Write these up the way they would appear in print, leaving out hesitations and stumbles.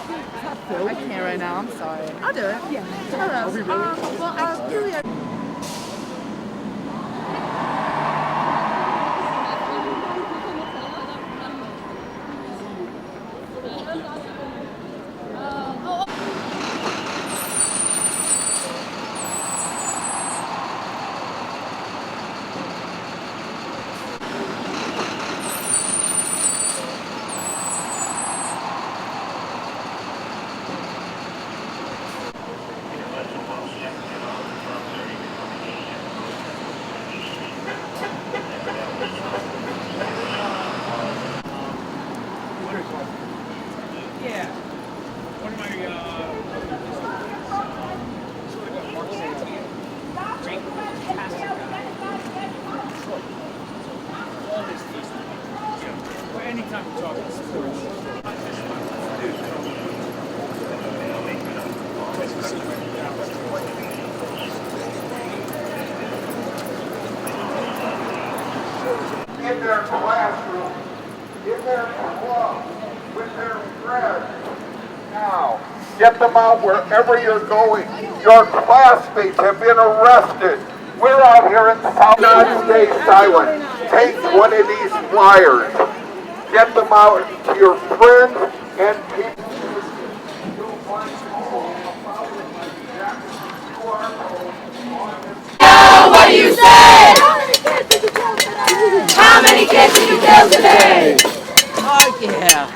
I can't right now. I'm sorry. I'll do it. Yeah. Hello. Well, Julia. In their classroom, in their club, with their friends. Now, get them out wherever you're going. Your classmates have been arrested. We're out here in South. Not stay silent. Take one of these flyers. Get them out to your friends and people. What do you say? How many kids did you kill today? Oh yeah.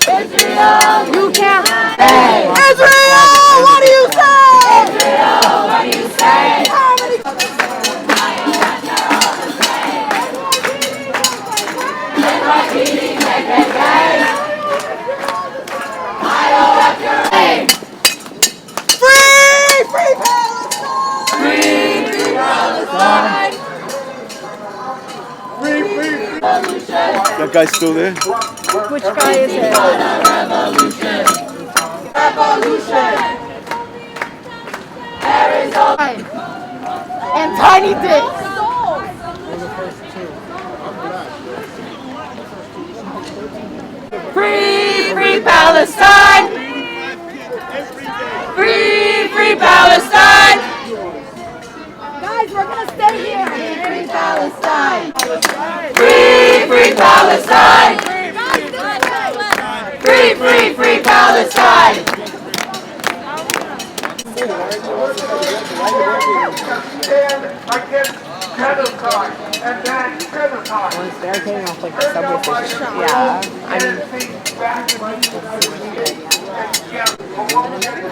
Israel, You can't. say. Israel, what do you say? Israel, what do you say? How many? NYPD, I don't have your name. Free! Free Palestine! Free Palestine. That guy's still there? Which guy is it? Revolution. Revolution. Arizona. And Tiny Dick. Free, free Palestine! Free, free Palestine! Guys, we're gonna stay here. Free Palestine! Free, free Palestine! Free, free, free Palestine! Stand against genocide and then genocide. They're taking off like the subway station. Yeah. I mean,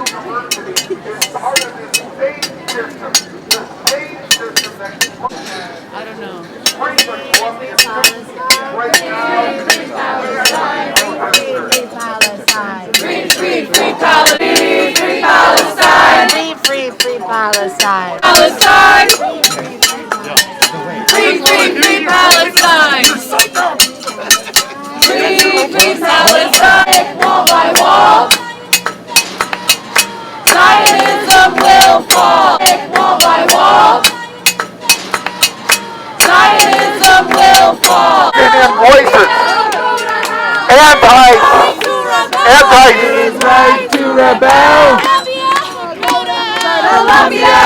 University is part of this state system. The state system that I don't know. right now. Free Palestine. Free, free, free Palestine! Free Palestine! Free Palestine. Palestine! Free, free, free Palestine! Free, free Palestine! Wall by wall! Zionism will fall! Wall by wall! Zionism will fall! Voices. Anti. It is right to rebel! Columbia,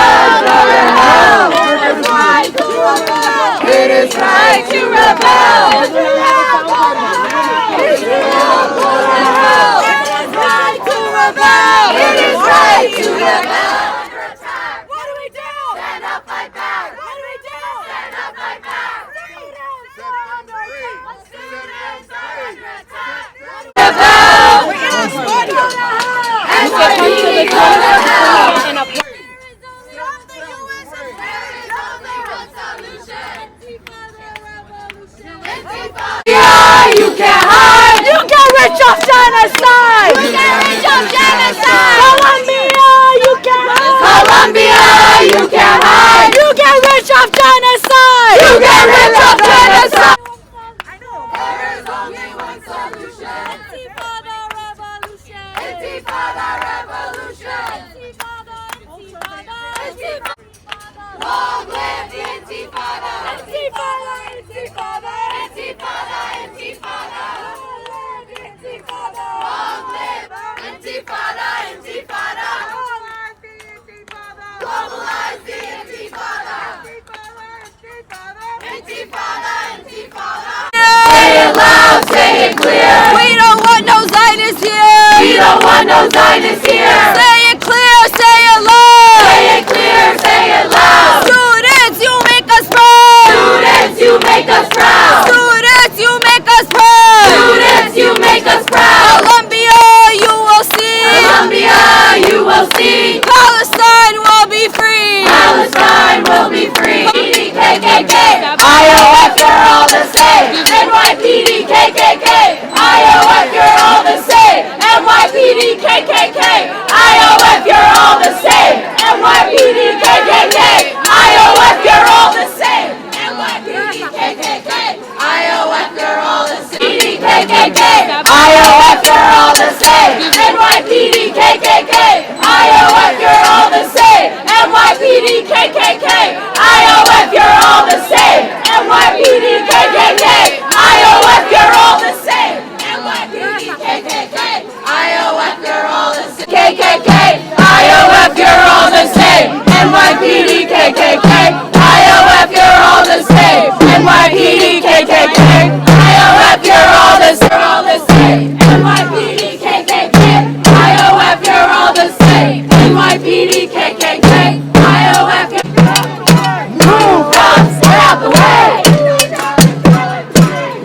go to hell! It is right to rebel! It is right to rebel! Israel, go to hell! Israel, go to hell! It is right to rebel! It is right to rebel! Under attack! What do we do? Stand up, fight back! What do we do? Stand up, fight back! Students are under attack! Students are under attack! Rebel! NYPD, go to hell! Yeah, you can't hide! You get rich off genocide! You get rich off genocide! Columbia, you can't hide! Columbia, you can't hide! You get rich off genocide! You get rich off genocide! I know. There is only one solution. Intifada revolution. Intifada revolution. Intifada. Intifada. Long live the Intifada. Intifada. Intifada. Intifada. Intifada. Long live Intifada. Long live Intifada. KKK, IOF, you're all the same. NYPD, KKK, IOF, you're all the same. NYPD, KKK, IOF, you're all the same. NYPD, KKK, IOF, you're all the same. NYPD, KKK, IOF, move, cops, get out the way.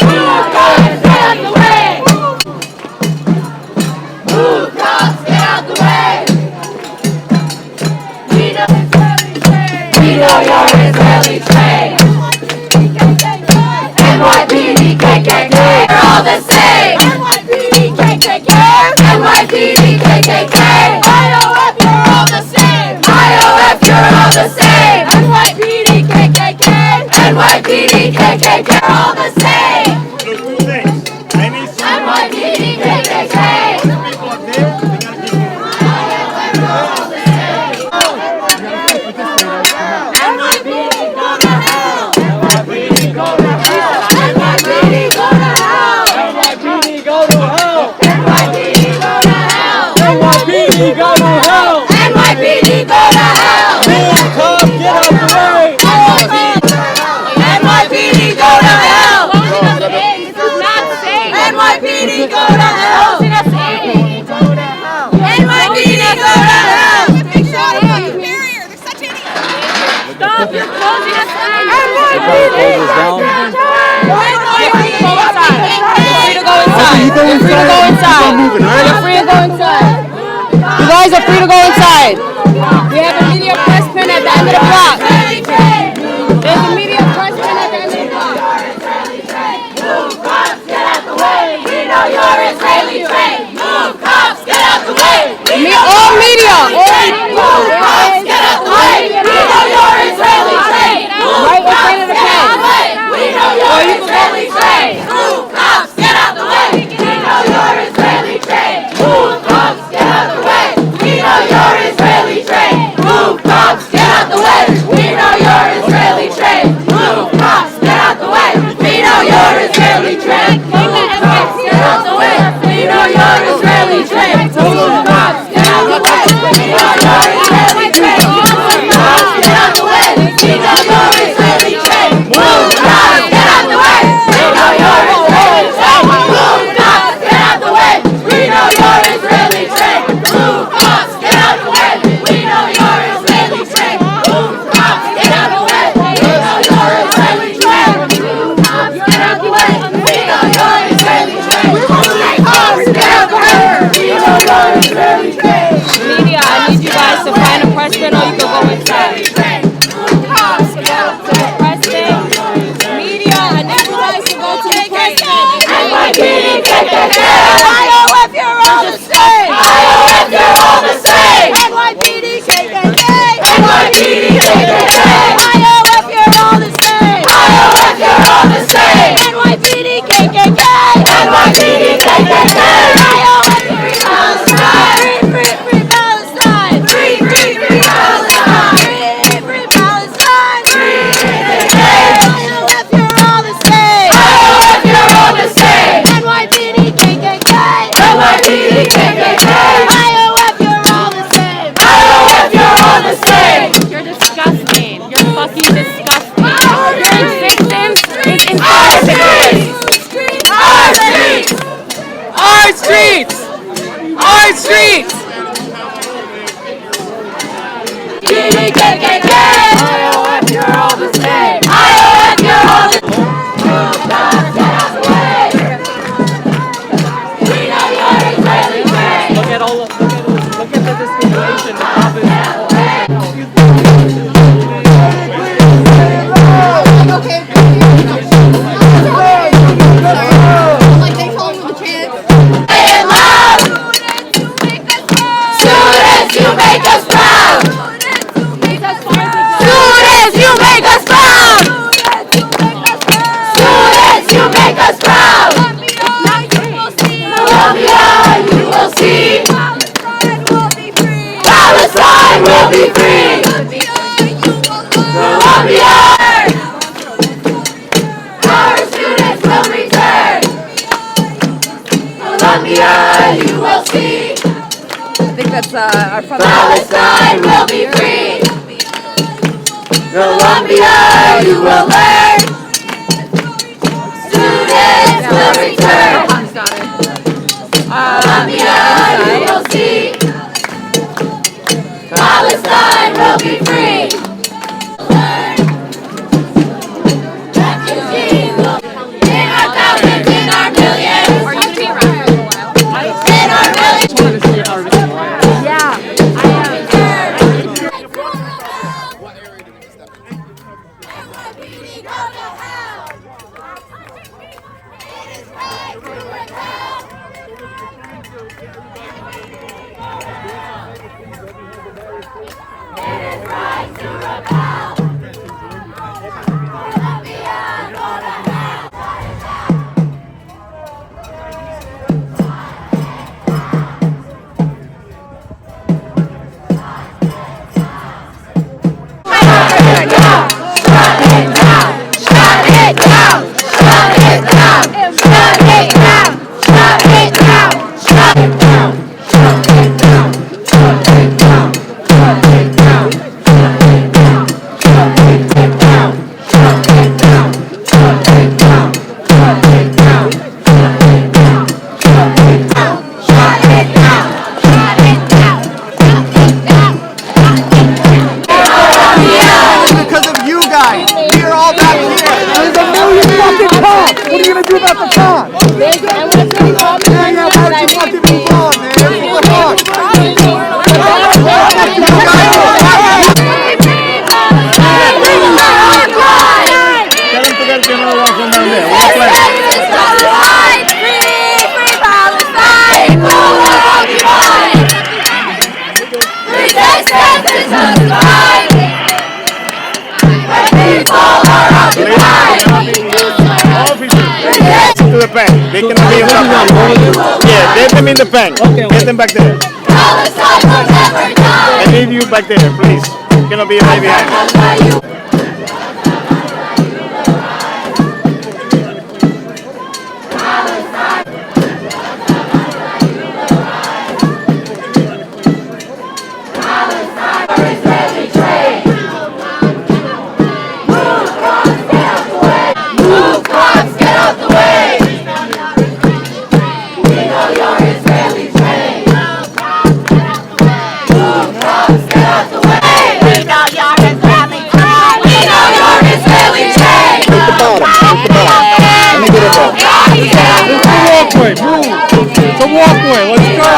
Move, cops, get out the way. Move, cops, get out the way. We know you're Israeli trained. NYPD, KKK, we're all the same. NYPD, KKK, NYPD, KKK, IOF, you're all the same. IOF, you're all the same. NYPD, KKK, NYPD, KKK, we're all the same. NYPD, KKK. You guys are free to go inside. We have a media press pin at the end of the block. There's a media press pin at the end of the block. Move, cops, get out the way. We know you're Israeli trained. Move, cops, get out the way. All media. Move, cops, get out the way. We know you're Israeli trained. Right in front of the pen. We know you're Israeli trained. Move, cops, get out the way. We know you're Israeli trained. Move, cops, get out the way. We know you're Israeli trained. Move, cops, get out the way. We know you're Israeli trained. Move, cops, get out the way. We know you're Israeli trained. Move, cops, get out the way. We know you're Israeli trained. Move, cops, get out the way. We know you're Israeli trained. Move, cops, get out the way. We know you're Israeli trained. Move, cops, get out the way. We know you're Israeli trained. Move, cops, get out the way. We know you're Israeli trained. Move, cops, get out the way. We know you're Israeli trained. Move, cops, get out the way. We know you're Israeli trained. Move, cops, get out the way. We know you're Israeli trained. Move, cops, get out the way. We know you're Israeli trained. Media, I need you guys to find a press pin or you can go inside. Move, cops, get out the way. Press pin. Media, I need you guys to go to the press pin. NYPD, KKK, IOF, you're all the same. IOF, you're all the same. NYPD, KKK, NYPD, KKK, IOF, you're all the same. IOF, you're all the same. NYPD, KKK, NYPD, KKK, IOF, free Palestine. Free Palestine. Free Palestine. Free Palestine. Free KKK. IOF, you're all the same. IOF, you're all the same. NYPD, KKK, NYPD, KKK, IOF, you're all the same. IOF, you're all the same. You're disgusting. You're fucking disgusting. Your existence is Our insane. streets! Our streets! Our streets! Our streets! KKK, IOF, you're all the same. IOF, you're all the same. Move, cops, get out the way. We know you're Israeli trained. Look at the discrimination. The cop is Students, you make us proud. Students, you make us proud. Students, you make us proud. Columbia, you will see. Palestine will be free. Columbia, our students will return. Columbia, you will see. think that's our father. Palestine will be free. Columbia, you will learn. Students will return. Columbia, you will see. Palestine will be free. Refugees will in our thousands, in our millions. Are you going to be around for a little while? In our millions. I wanted to see how this is. Yeah, NYPD go to hell. It is right to rebel. It is right to rebel. Columbia, go to hell. Because of you guys, we are all back here. There's a million fucking cops. What are you gonna do about the cops? And we're putting all the Hang out, why don't you fucking move on, man? What the fuck? Tell them to get the other one from down there. We'll play. Resistance is justified. When people are occupied. To the bank. They cannot be in the bank. Yeah, get them in the bank. Get them back there. Palestine will never die. I need you back there, please. You cannot be right behind. Move, cops, get out the way. We know you're Israeli trained. Move, cops, get out the way. We know you're Israeli trained. We know you're Israeli trained. Let me get it back. It's a walkway, move. It's a walkway, let's go.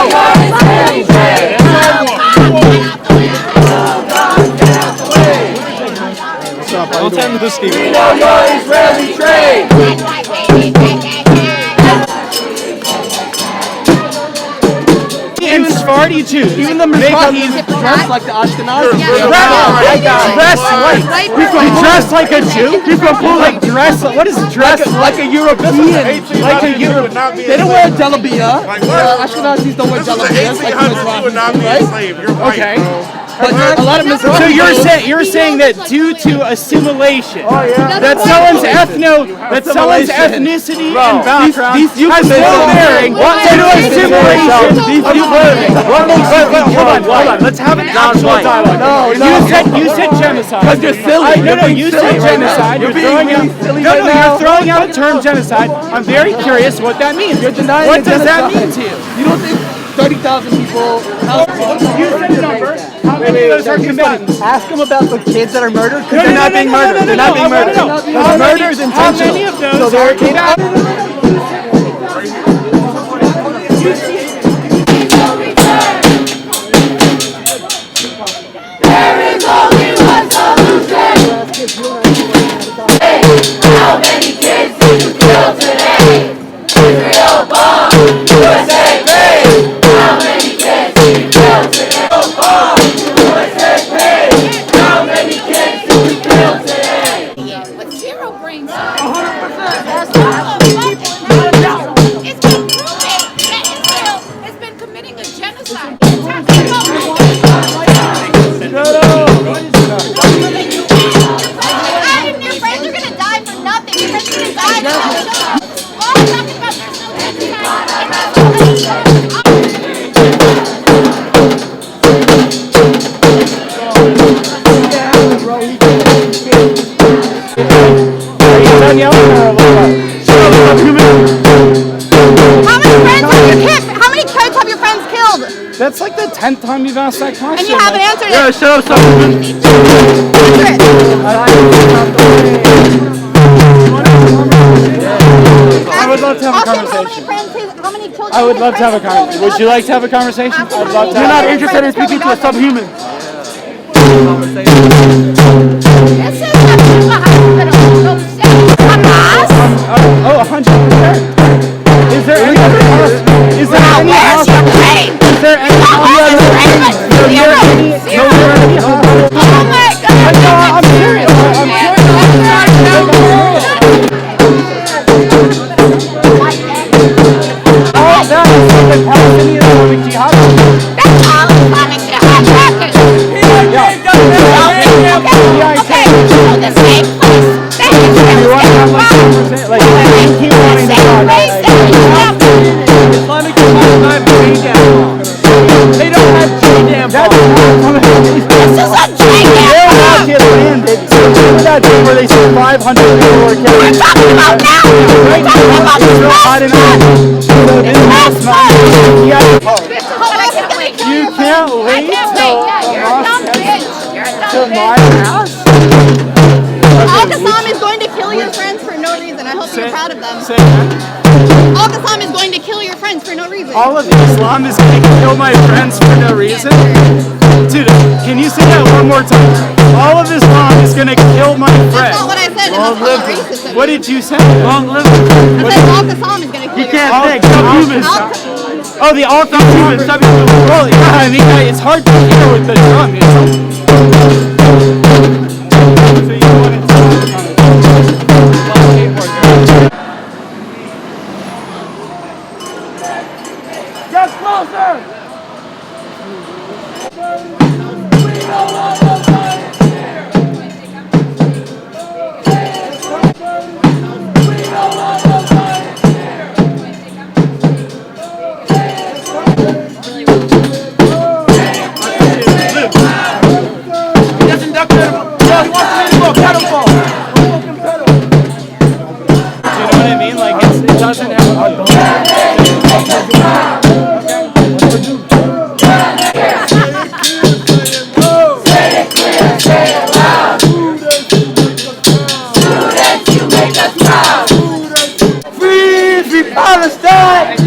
Don't tell me this, Steve. We know you're Israeli trained. Even Sephardi too. Even the Mizrahi dressed like the Ashkenazi. Dressed like a Jew. Like dress. What is dress? Like a European. Like a European. They don't wear jalabia. Ashkenazis don't wear jalabia. Like Mizrahi, right? Okay. But a lot of Mizrahi. So you're saying that due to assimilation, that someone's ethnicity and background has no bearing due to assimilation of clothing. Hold on. Let's have an actual dialogue. No. You said genocide. Because you're silly. No, you said genocide. You're throwing out. You're throwing out the term genocide. I'm very curious what that means. What does that mean to you? You don't think 30,000 people... You said numbers. How many of those are combatants? Ask them about the kids that are murdered, because they're not being murdered. They're not being murdered. Murder is intentional. How many of those are combatants? There is only one solution. How many kids did you kill today? Israel bomb, USA paid. How many kids did you kill today? Bomb, USA paid. How many kids did you kill today? but zero brings 100%. It's been proven that Israel done yelling or what? Shut up, subhuman. How many friends have you killed? How many kids have your friends killed? That's like the 10th time you've asked that question. And you haven't answered it. Yeah, shut up, subhuman. Answer it. I would love to have a conversation. How many children? I would love to have a conversation. Would you like to have a conversation? I'd love to. You're not interested in speaking to a subhuman. This is a hospital. So say Hamas. Oh, 100%. Is there any other house? Is there any house? Is there any house? Oh my God. I'm serious. I'm serious. Oh, that is the Palestinian Islamic Jihad. That's all Islamic Jihad practice. Okay, so the same place that You want to have like a conversation? Like, you keep wanting to talk. Islamic Jihad does not have J-Dam laws. They don't have J-Dam laws. This is a They're allowed to get landed. So remember that day where they said 500 people were killed? We're talking about now. We're talking about this last month. You can't wait till my house? Al-Qassam is going to kill your friends for no reason. I hope you're proud of them. Say that. Al-Qassam is going to kill your friends for no reason. All of Islam is going to kill my friends for no reason? Dude, can you say that one more time? All of Islam is going to kill my friends. That's not what I said. That's not racist. What did you say? Long live. I said Al-Qassam is going to kill your friends. Think. Subhumans. Oh, the all-subhumans. Well, yeah, I mean, it's hard to hear with the drum. Get closer! Free Palestine!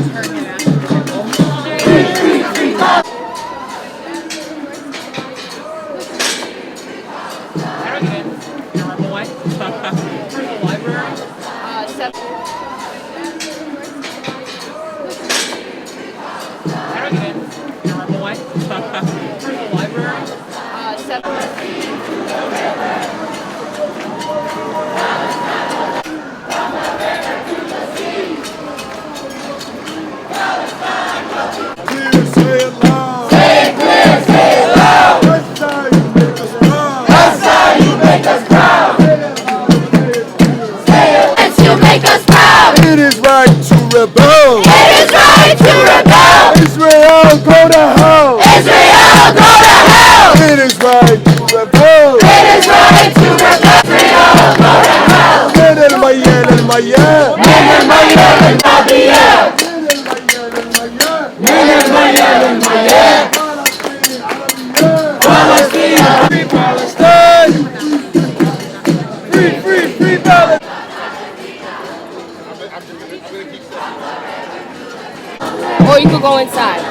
It is right to rebel. It is right to rebel. Israel, go to hell. Israel, go to hell. It is right to rebel. It is right to rebel. Israel, go to hell. من الميال الميال. من الميال الميال. من الميال الميال. Palestine. Free Palestine. Free Palestine. Or you could go inside.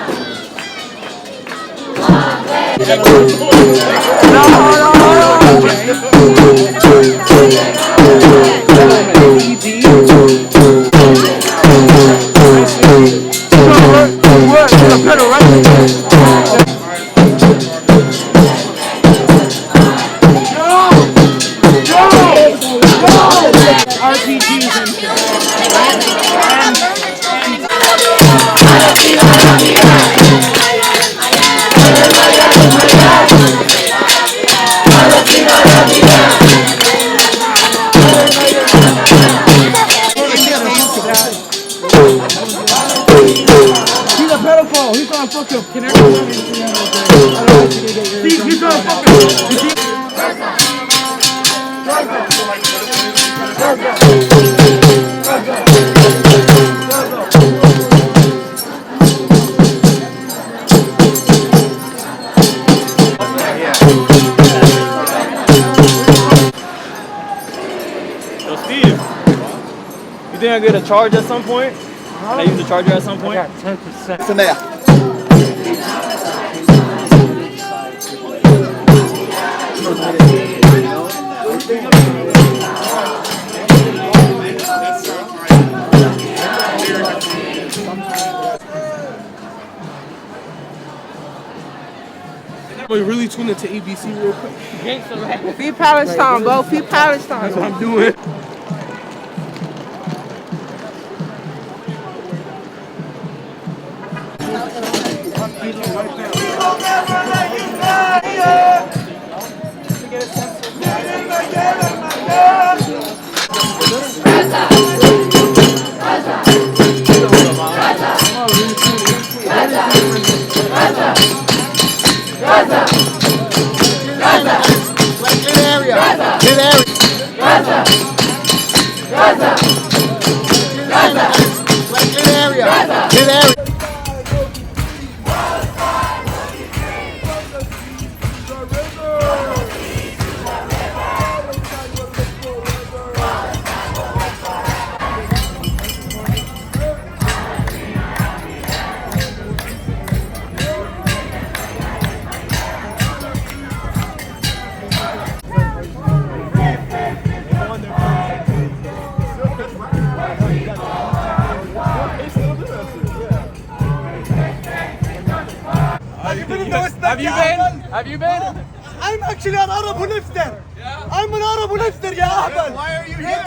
He's gonna fuck up. Can everyone he's gonna fuck up. I get a charge at some point? Can I use the charger at some point? I got 10%. Listen there. We really tune into ABC real quick. Free Palestine, bro. Free Palestine. That's what I'm doing. Have you been? I'm actually an Arab who lives there. Yeah. I'm an Arab who lives there, ya Ahmed. Why are you here?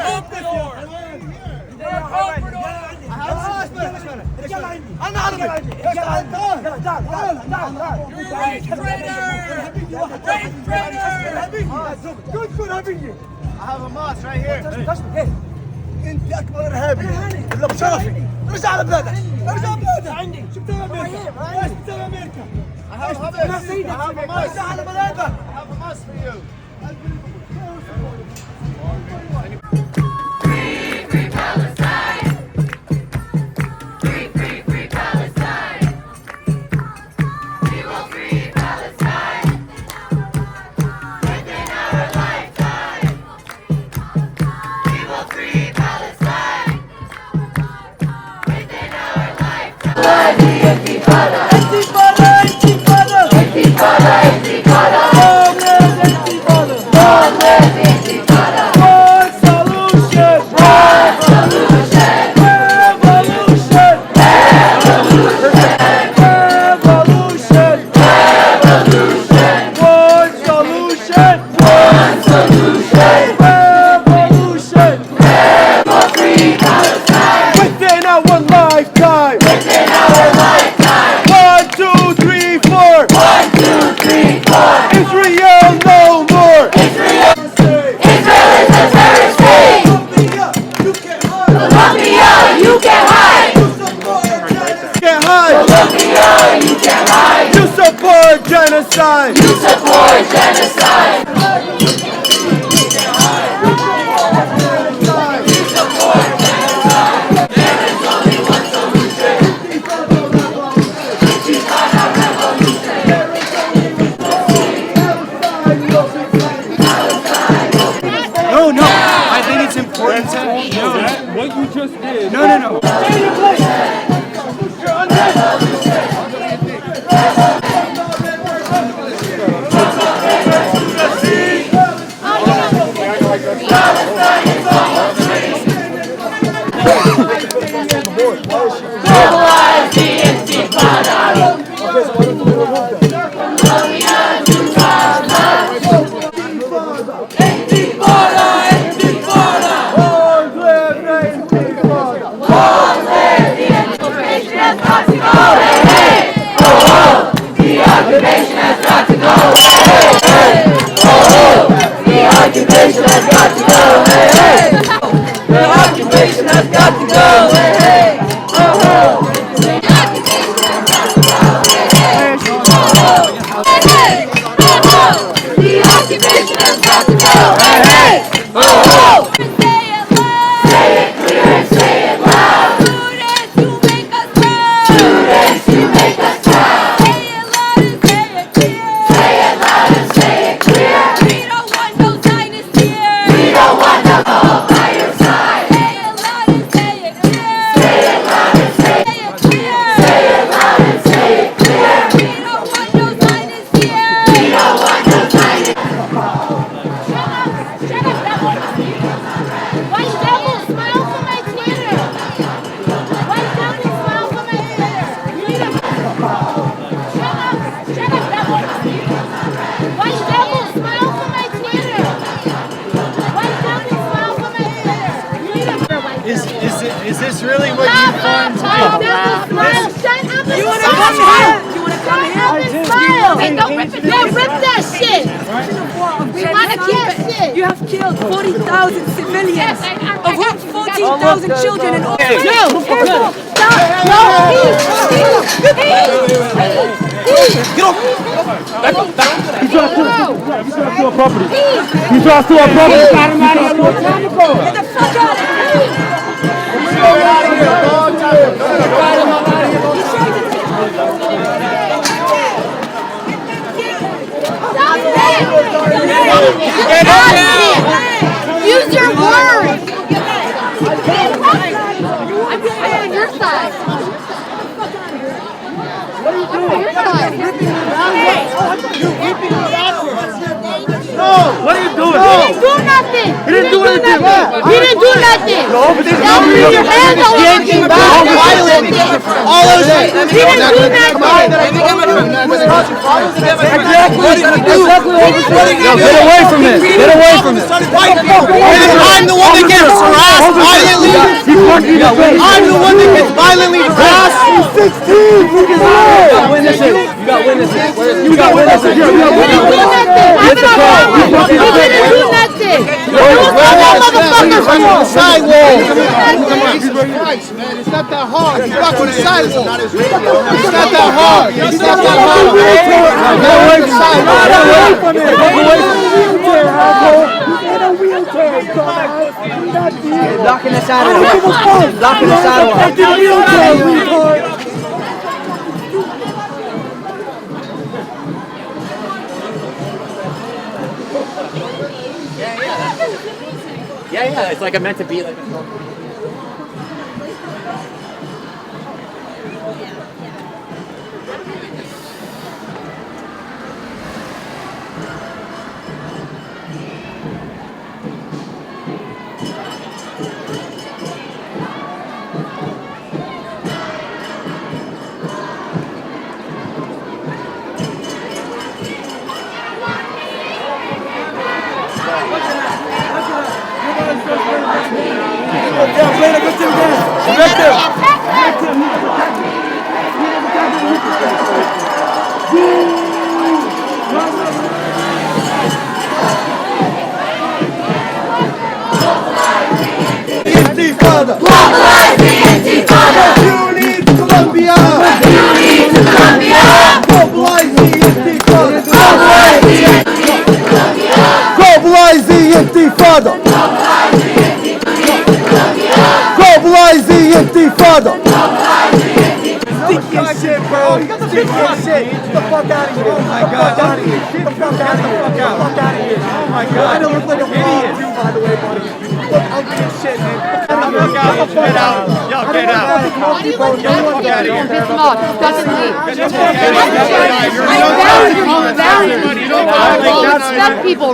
أنا عربي. I have a mask right here. أنت أكبر إرهابي. إلا بشرفي. ارجع على بلادك. ارجع بلادك. عندي. شو بتسوي أمريكا؟ ايش بتسوي أمريكا؟ I have a mask. ارجع على بلادك. I have a mask for you. Free Palestine! Free Palestine! We will free Palestine! Within our lifetime! We will free Palestine! Within our lifetime! Intifada! Intifada! Intifada! Intifada! Intifada! Long live Intifada! One solution! One solution! Revolution! Revolution! Revolution! One solution! One solution! Revolution! Free Palestine! Within our lifetime. Within our lifetime! 1, 2, 3, 4. 1, 2, 3, 4! Israel no more. Israel is a terrorist state! Colombia, you can hide! Can't hide. Colombia, you can hide! You support genocide. You support genocide! There is only one solution! Intifada revolution! No. I think it's important to know What you just did. No. Hey, don't rip it. Don't rip that shit. We want to keep it. You have killed 40,000 civilians, of whom 14,000 children and all. You try to steal our property. Get the fuck out of here! Use your words. I'm just on your side. I'm on your side. No, what are you doing? He didn't do nothing. He didn't do anything. He didn't do nothing. No, but this Now leave your hands all over him. All those things. He didn't do nothing. Yo, get away from this. Get away from this. I'm the one that gets harassed violently. I'm the one that gets violently harassed. 16. You got witnesses. You got witnesses. You got witnesses. He didn't do nothing. He didn't do nothing. Sidewall. Jesus Christ, man. It's not that hard. You rock on the sidewall. It's not that hard. It's not that hard. Get away from the sidewall. Get away from it. Blocking the sidewalk. Blocking the sidewalk. Yeah, it's like I meant to be like a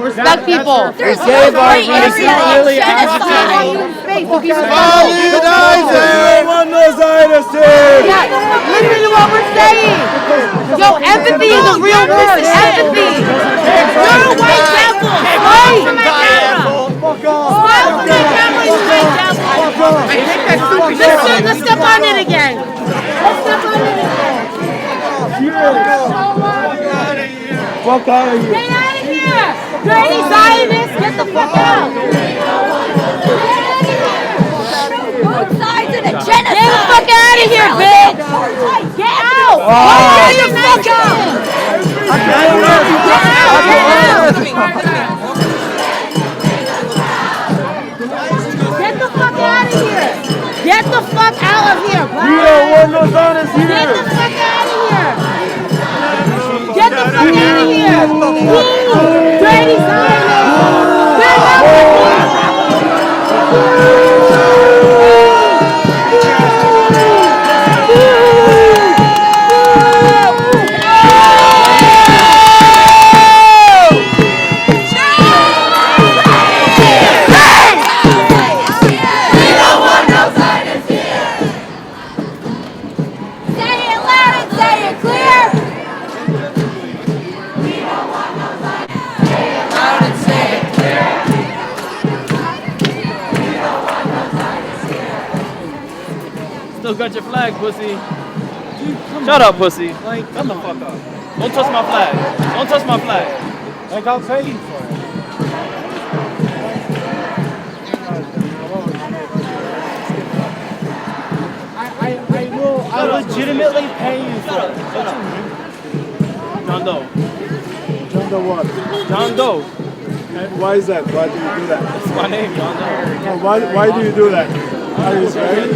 Respect people. There's really agitating. Listen to what we're saying. Yo, empathy is a real word. Empathy. You're a white devil. Right? Let's step on it again. Fuck out of here. Get out of here. Dirty Zionists, get the fuck out. Both sides of the genocide! Get the fuck out of here, bitch! Get out! Get the fuck out! Get the fuck out of here! Get the fuck out of here, bro! We don't want no Zionists here! Get the fuck out of here! Get the fuck out of here! You dirty Zionists! Get out of here! Still got your flag, pussy. Dude, come Shut up, pussy. Like, shut the fuck up. Don't touch my flag. Don't touch my flag. Like, I'll pay you for it. I legitimately pay you for it. Shut up. John Doe. John Doe what? John Doe. And why is that? Why do you do that? That's my name, John Doe. No, why do you do that? Are you sorry?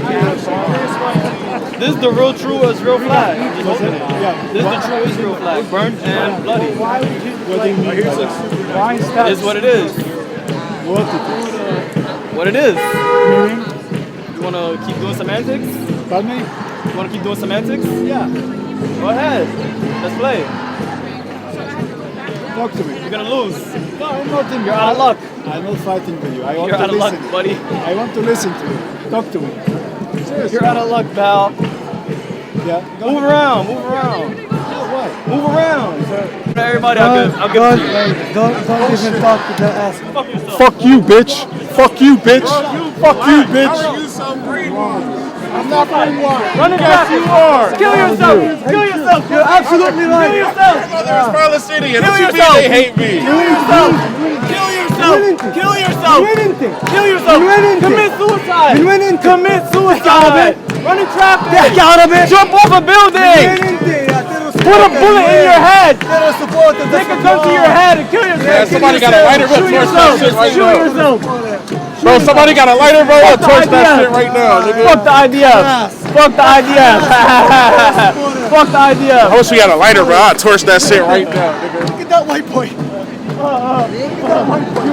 This is the real true Israel flag. Just open it. Yeah. This is the true Israel flag. Burnt and bloody. Why would you? What do you mean by that? Why is that? It's what it is. What it is? What it is. Meaning? You want to keep doing semantics? Pardon me? You want to keep doing semantics? Yeah. Go ahead. Let's play. Talk to me. You're going to lose. No, I'm not in. You're out of luck. I'm not fighting with you. I want You're to out of listen. luck, buddy. I want to listen to you. Talk to me. Seriously. You're out of luck, pal. Yeah. Move around. Move around. What? Move around. Everybody, I'll give it to you. Don't even talk to the ass. Fuck yourself. Fuck you, bitch. Fuck you, bitch. Fuck you, bitch. I'm not going wild. Run it Yes, back. you are. Kill yourself. Kill yourself. You're absolutely right. Kill yourself. Mother is Palestinian. Kill What you mean yourself. they hate me? Kill yourself. Kill yourself. Kill yourself. Kill yourself. Commit suicide. Commit suicide. Run in traffic. Jump off a building. Put a bullet in your head. Take a gun to your head and kill yourself. Yeah, somebody got a lighter. We'll torch that shit right Shoot now. yourself. Bro, somebody got a lighter, bro. We'll torch that shit right now, nigga. Fuck the IDF. Fuck the IDF. Fuck the I IDF. wish we had a lighter, bro. I'd torch that shit right now, nigga. Look at that white boy. You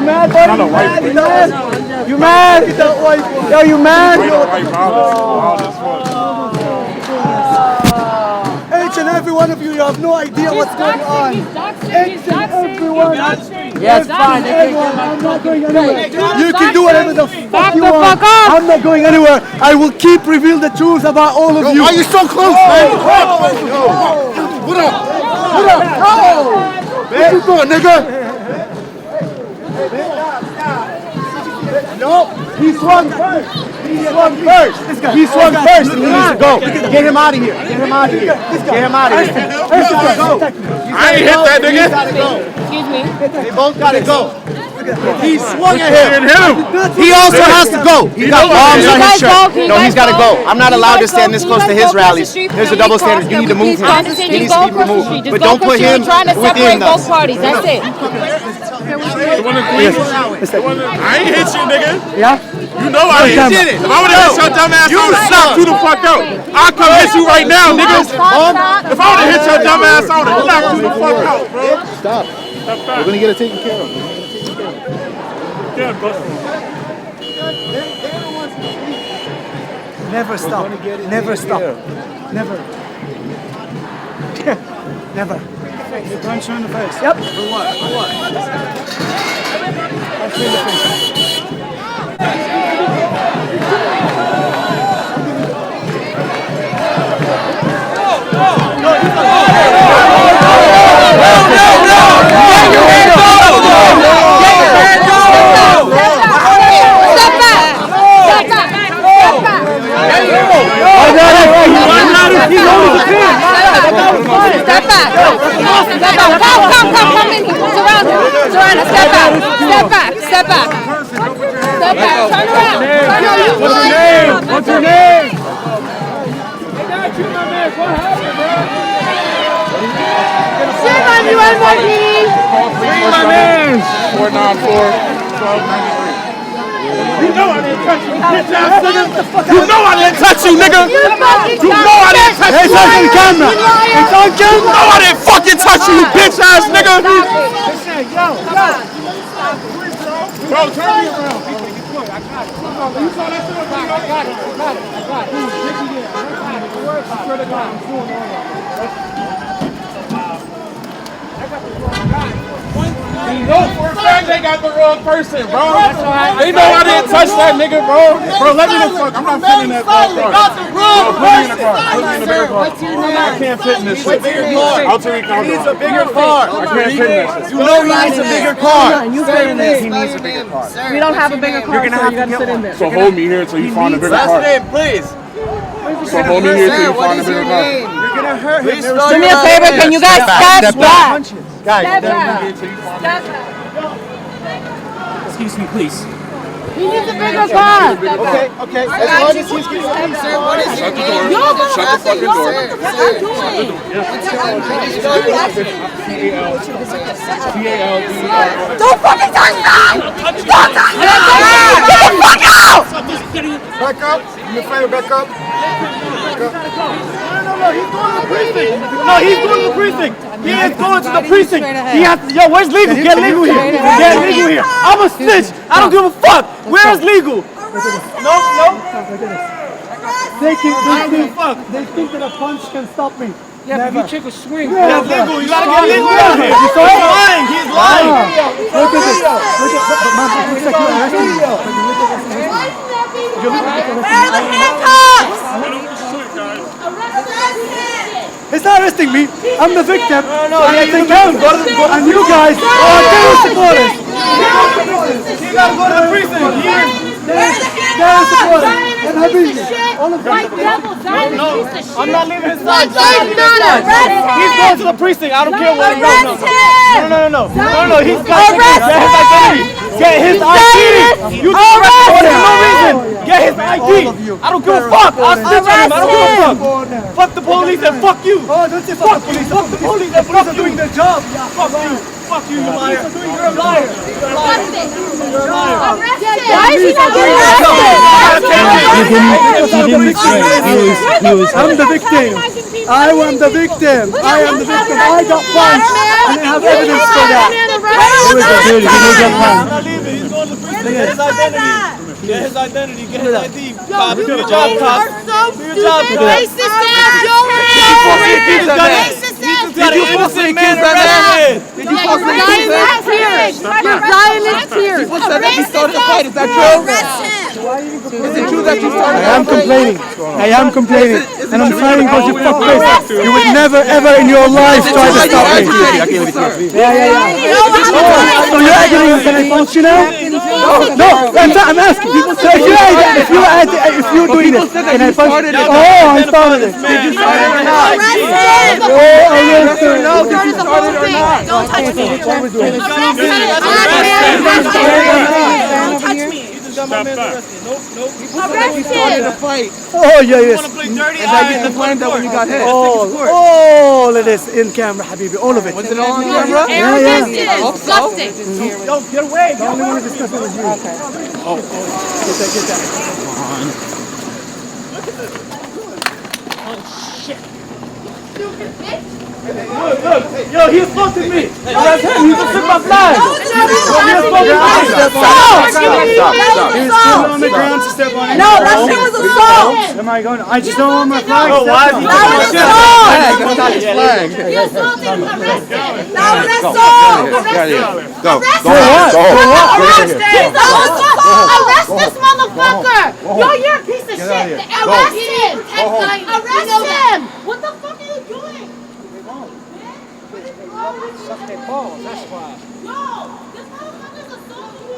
mad, buddy? Not a white boy. You mad? Look at that white boy. Yo, you mad? Each and every one of you, you have no idea what's going on. Each and every one. Yes, fine. I'm not going anywhere. You can do whatever the fuck Back you the want. fuck up. I'm not going anywhere. I will keep reveal the truth about all of you. Why are you so close, man? What up? What up? What you doing, nigga? No, he swung first. He swung first. He swung first and he needs to go. Get him out of here. Get him out of here. Get him out of here. I ain't hit that nigga. Excuse me. They both gotta go. He swung at him. He also has to go. He got bombs on his shirt. No, he's got to go. I'm not allowed to stand this close to his rallies. There's a double standard. You need to move him. He needs to be removed. But don't put him trying to separate within both us. parties. That's it. I ain't hit you, nigga. Yeah? You know I didn't. If I would have hit your dumb ass, I would have knocked you the fuck out. I'll come hit you right now, nigga. If I would have hit your dumb ass, I would have knocked you the fuck out, bro. Stop. We're going to get it taken care of. Never stop. Never stop. Never. Never. Punch you in the face. Yep. For what? For what? Punch you in the face. Step back. Come in here. Surround him. Step back. Turn around. What's your name? What's your name? Shame on you, NYPD. My man. 494-1293. You know I didn't touch you, bitch ass nigga. You know I didn't touch you, nigga. You know I didn't touch you. It's on camera. It's on You camera. know I didn't fucking touch you, you bitch ass nigga. Bro, turn me around. I got it. You saw that shit on video? I got it. I swear to God, I'm doing all that. They know for a fact they got the wrong person, bro. They know I didn't touch that nigga, bro. Bro, let me the fuck. I'm not fitting that car. Put me in the car. Put me in the bigger car. I can't fit in this shit. I'll tell you. He needs a bigger car. I can't fit in this. You know he needs a bigger car. You fit in this. He needs a bigger car. We don't have a bigger car, You're gonna have to sit in there. So hold me here until you find a bigger car. Please. So hold me here until you find a bigger car. gonna hurt him. Do me a favor, can you guys step back? Guys, Excuse me, please. He needs a bigger gun. okay. As long as he's getting sir, what is Shut the door. Shut the fucking door. Don't fucking touch me! Don't touch me! Get the fuck out! Back up. You fire back up. No, he's going to the precinct. No, he's going to the precinct. He is going to the precinct. He has to, yo, where's legal? Get legal here. Get legal here. I'm a snitch. I don't give a fuck. Where's legal? No. They think that a punch can stop me. Yeah, but you took a swing. Get legal. You gotta get legal out here. He's lying. He's lying. Look at this. Look at He's not arresting me. I'm the victim. No, he ain't him. And you guys are terrorist supporters. You gotta go to the precinct. Terrorist supporters. And Habibi. All of them. I'm not leaving his side. He's going to the precinct. I don't care what he does. No. He's got to get his identity. Get his ID. You arrest him for no reason. Get his ID. I don't give a fuck. I'll snitch on him. I don't give a fuck. Fuck the police and fuck you. Oh, don't say fuck the police. Fuck the police and fuck you. Doing their job. Fuck you. Fuck you, you liar. You're a liar. You're a liar. You're a liar. Why is he not getting arrested? I'm the victim. I am the victim. I am the victim. I got punched. And I have evidence for that. I'm not leaving. He's going to the precinct. Get his identity. Get his identity. Get his ID. Cop, do your job, cop. Do your job, cop. Racist ass, you're racist. He's got an innocent man arrested. Did you post violence here? Violence here. People said that he started the fight. Is that true? Is it true that you started the fight? I am complaining. I am complaining. And I'm fighting because you fuck face. You would never ever in your life try to stop me. Yeah. So you're agreeing, can I punch you now? No, I'm asking. If you're doing this, can I punch you? Oh, I started it. Did you start it or not? Arrest him. No, did you start it or not? Don't touch me. Don't touch me. Got my man arrested. Nope. Arrest him. Fight. Oh, yeah, yes. You want to play dirty? And I get the point that when you got hit. All of this in camera, Habibi. All of it. Was it all on camera? Arrogance is disgusting. Yo, get away. The only one who discussed it was you. Okay. Oh. Get that. Come on. Oh, shit. Stupid bitch. Look. Yo, he assaulted me. That's him. He just took my flag. Stop. On the ground to step on it. No, that shit was assault. Am I going? I just don't want my flag. Oh, why is he That was assault. flag? You assaulted him. Arrest him. That was assault. Arrest him. Go. Arrest him. Arrest this motherfucker. Yo, you're a piece of shit. Arrest him. Arrest him. What the fuck are you doing? Suck their balls, that's why. Yo, this motherfucker's assaulting me.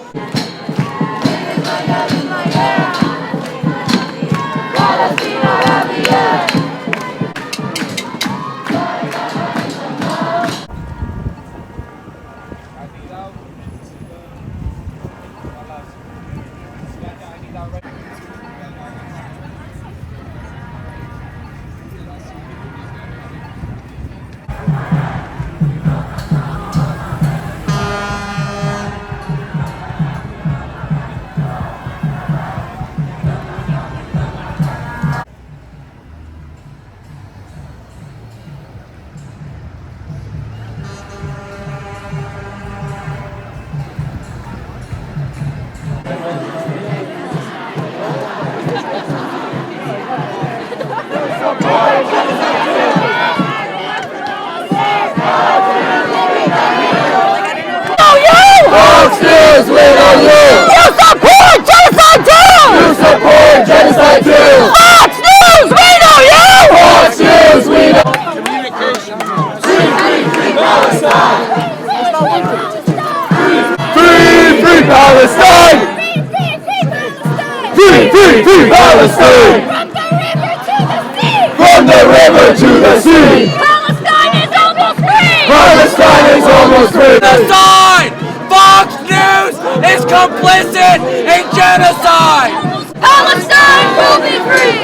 Palestine! From the river to the sea! From the the river to the sea. Palestine is almost free. Palestine is almost free. Genocide! Fox News is complicit in genocide! Palestine will be free.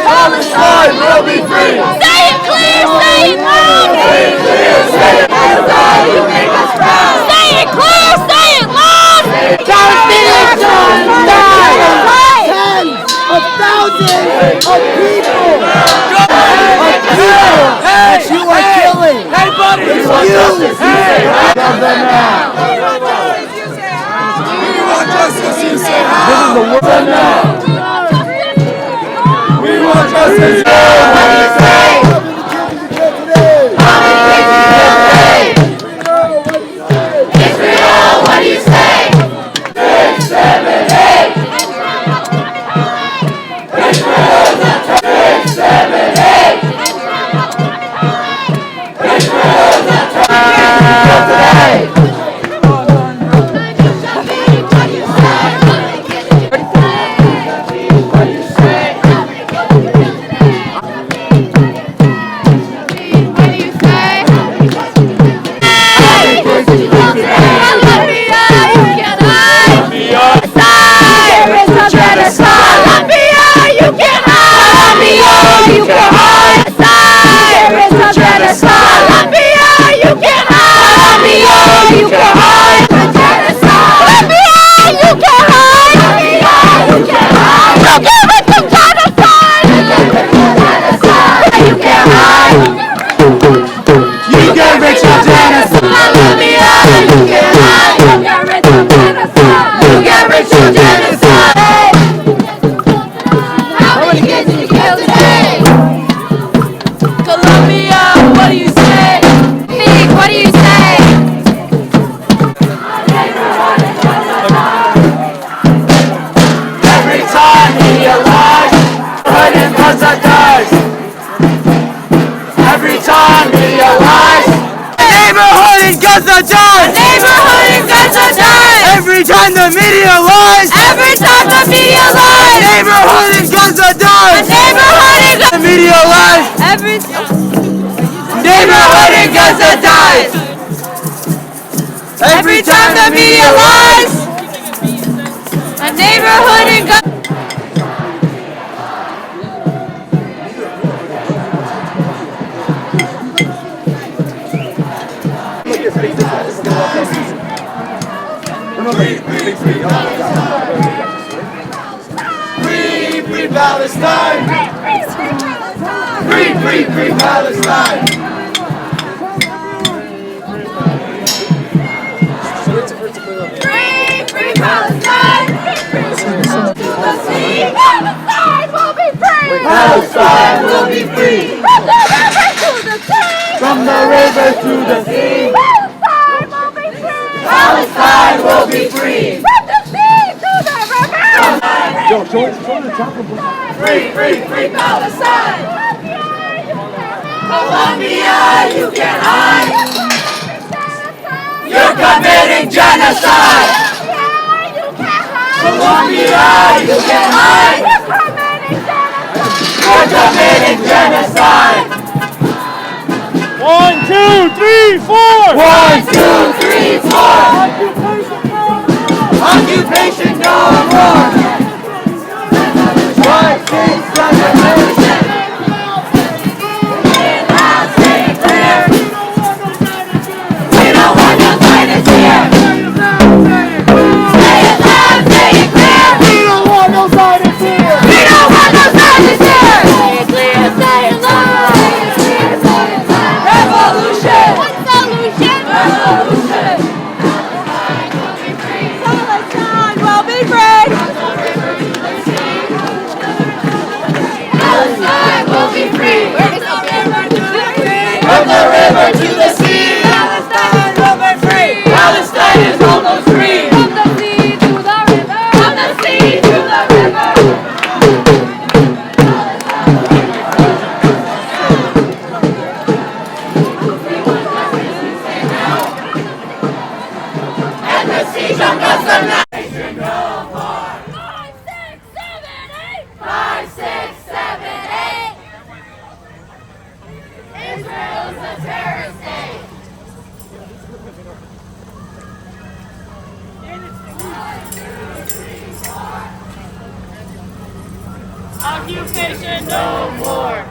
Palestine will be free. Say it clear, say it loud. Say it clear, say it loud. You make us proud. Say it clear, say it loud. Palestinians died. Tens of thousands of people. Hey, you are killing. Hey, buddy! It's you. Hey! We want justice, you say how? This is the world now. We want justice. What do you say? How many kids did you kill today? Israel, what do you say? 6, 7, 8. Israel's a 6, 7, 8. Israel's a today. Every time the media lies! Every time the media lies! Neighborhood in Gaza dies! Neighborhood in The media lies! Neighborhood in Gaza dies! Every time the media lies! A neighborhood in Gaza. Free, free Palestine! Free, free, free Palestine! Free, free Palestine! Palestine will be free! Palestine will be free! From the river to the sea! From the river to the sea! Palestine will be free! Palestine will be free! From the sea to the river! Free, free, free Palestine! Colombia, you can't hide! You're committing genocide! Colombia, you can't hide! You're committing genocide! 1, 2, 3, 4! 1, 2, 3, 4! Occupation no more! 5, 6, 7, 8. We don't want no silence here! Say it loud, say it clear! We don't want no silence here. We don't want no silence here! Say it clear, say it loud! Revolution! What solution? Revolution! Palestine will be free! Palestine Occupation no more.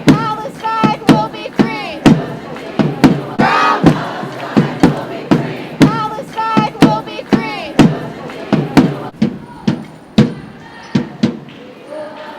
Palestine will be free. Palestine will be free.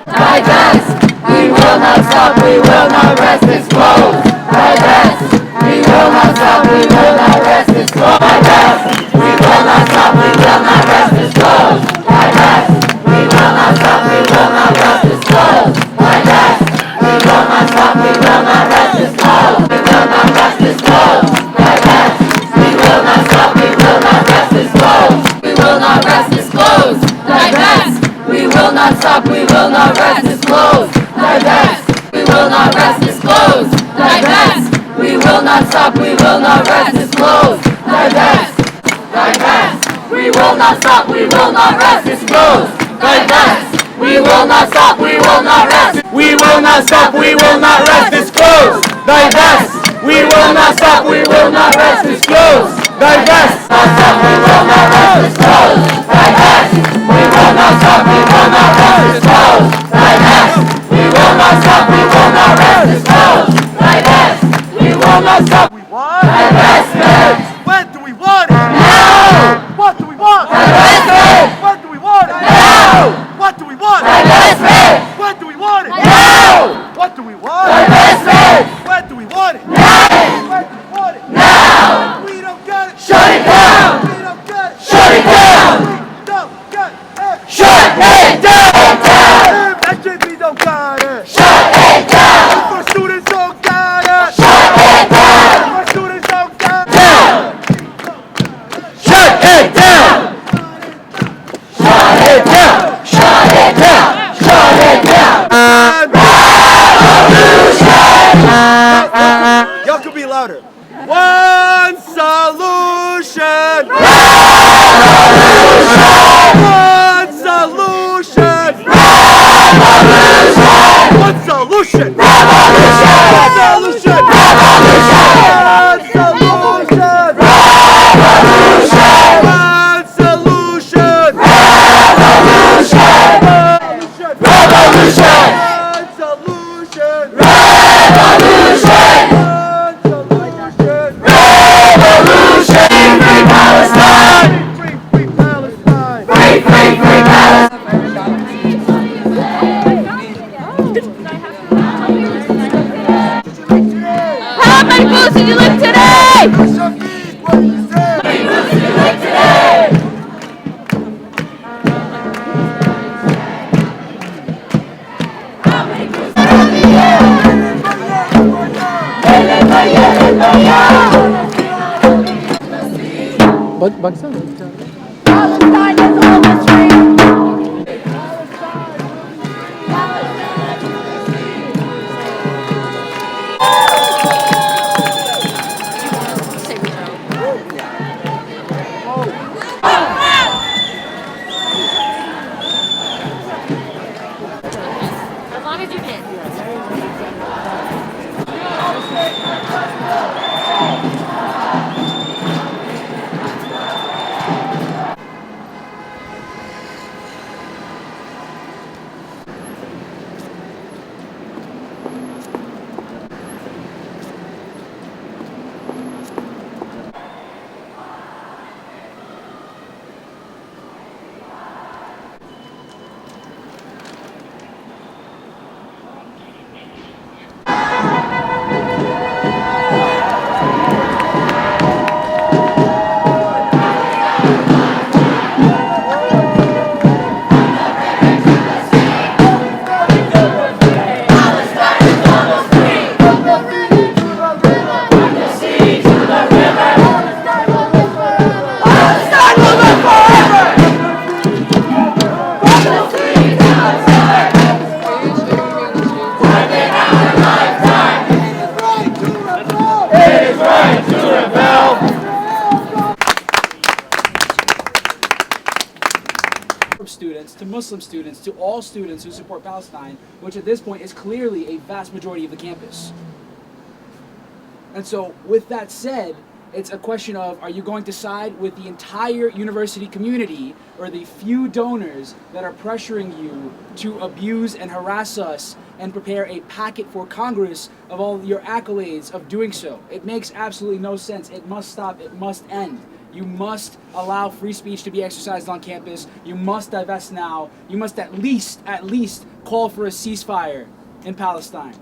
Divest. We will not stop. We will not rest. It's closed. Divest. We will not stop. We will not rest. It's closed. Divest. We will not stop. We will not rest. It's closed. Divest. We will not stop. We will not rest. It's closed. Divest. We will not stop. We will not rest. It's closed. We will not rest. It's closed. Divest. We will not stop. We will not rest. It's closed. We will not rest. It's closed. Divest. We will not stop. We will not rest. It's closed. Divest. We will not rest. It's closed. Divest. We will not stop. We will not rest. It's closed. Divest. Divest. We will not stop. We will not rest. It's closed. Divest. We will not stop. We will not rest. We will not stop, we will not rest, it's closed. Divest. We will not stop, we will not rest, it's closed. Divest. We will not rest. It's closed. Divest. We will not stop. We will not rest. It's closed. Divest. We will not stop. We will not rest. It's closed. Divest. We will not stop. Divestment. When do we want it? Now. What do we want? Divestment. When do we want it? Now. What do we want? Divestment. When do we want it? Now. What do we want? Divestment. When do we want it? Now. When do we want it? Now. We don't get it. Shut it down. We don't get it. Shut it down. We don't get it. Shut it down. That shit we don't got it. Shut it down. For students don't got it. Shut it down. For students don't got it. Shut it down. Shut it down. Shut it down. Shut it down. Y'all could be louder. One solution. One solution. One solution. One solution. One solution. One solution. Revolution. One solution. Revolution. Revolution. Free Palestine. Free Palestine. Free Palestine. How many booths did you lift today? Shafik, what do you say? How many booths did you lift today? Palestine is almost free. As long as you can. Muslim students to all students who support Palestine, which at this point is clearly a vast majority of the campus. And so, with that said, it's a question of, are you going to side with the entire university community or the few donors that are pressuring you to abuse and harass us and prepare a packet for Congress of all your accolades of doing so? It makes absolutely no sense. It must stop. It must end. You must allow free speech to be exercised on campus. You must divest now. You must at least call for a ceasefire in Palestine.